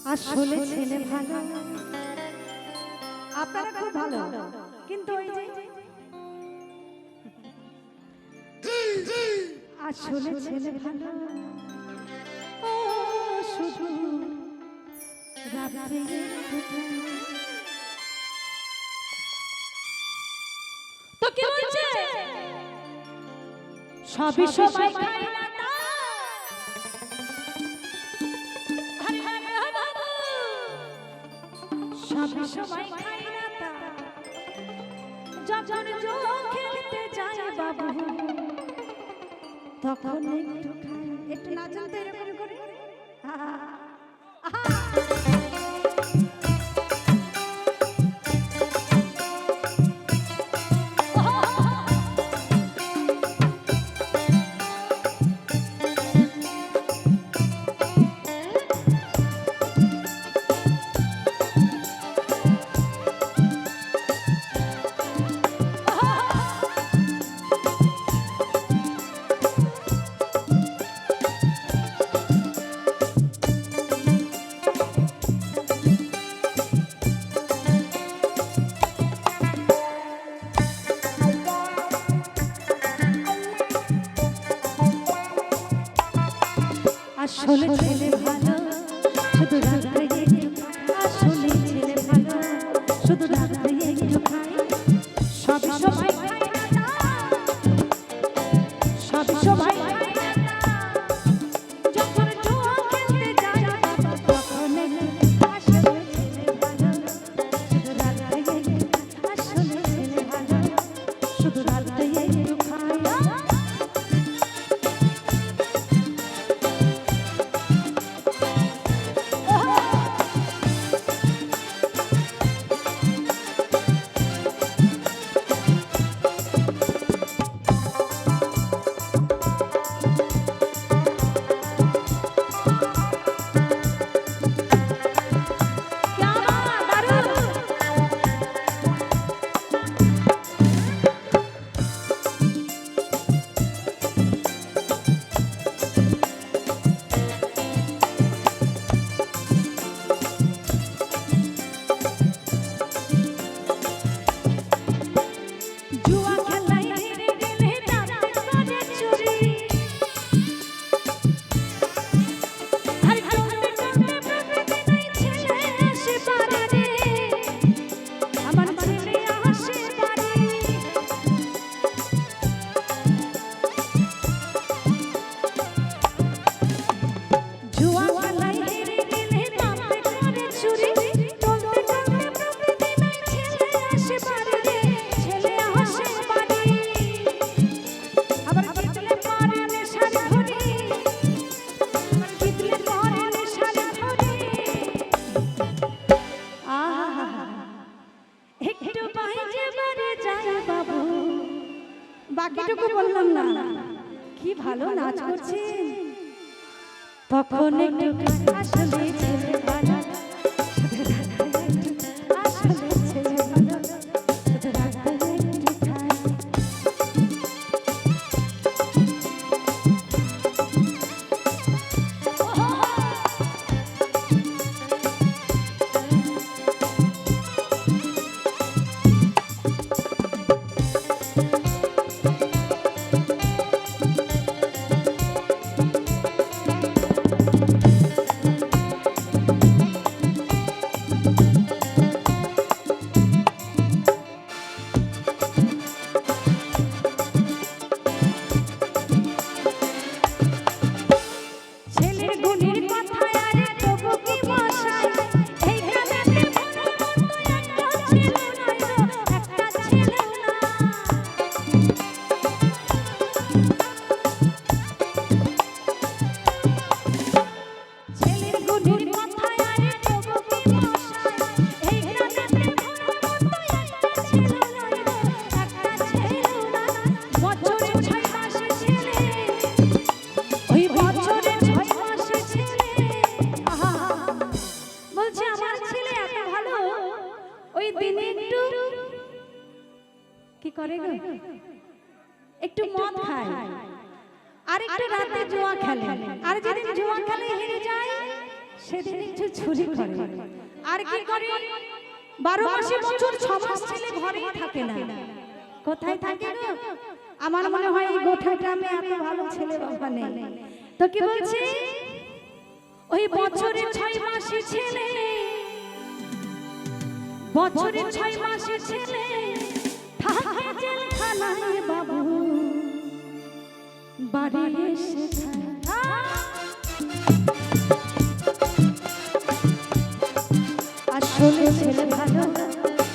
আসলে ছেলে ভালো, আপনারা খুব ভালো, কিন্তু ওই যে আসলে ছেলে ভালো ও শুধু রাতে তো কি বলছে সবই সবাই খায় না তা হরে হরে বাবু সবই সবাই খায় না তা যখন জো খেলতে যায় বাবু তখন একটু খায় একটু নাচন তো এরকম করে আহা আহা আসলে ছেলে ভালো শুধু রাতে একটু আসলে ছেলে ভালো শুধু রাতে একটু খায় সব সময় খায় না সব সময় খায় না যখন জুয়া খেলতে যায় বাবা তখন আসলে ছেলে ভালো শুধু রাতে একটু আসলে ছেলে ভালো শুধু রাতে একটু খায় বাকিটুকু বললাম না কি ভালো নাচ করছেন তখন একটু আসলে ছেলে ভালো আসলে ছেলে ভালো শুধু রাতে একটু খায় কি করে গো একটু মদ খায় আর একটু রাতে জুয়া খেলে আর যেদিন জুয়া খেলে হেরে যায় সেদিন একটু চুরি করে আর কি করে 12 মাসে বছর 6 মাস ছেলে ঘরেই থাকে না কোথায় থাকে গো আমার মনে হয় এই গোটা গ্রামে এত ভালো ছেলে বাবা নেই তো কি বলছি ওই বছরে 6 মাসে ছেলে বছরে 6 মাসে ছেলে থাকে জেলখানায় বাবু বাড়ি এসে আসলে ছেলে ভালো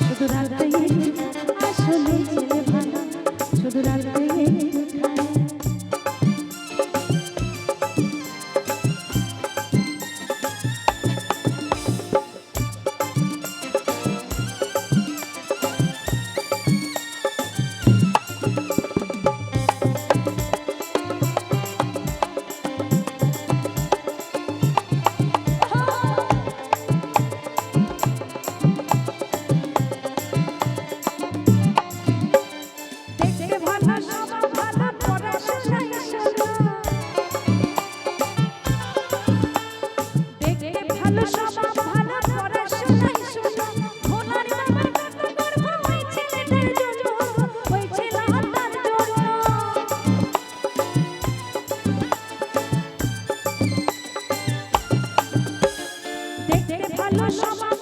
শুধু রাতে আসলে ছেলে ভালো শুধু রাতে ভালো সমাজ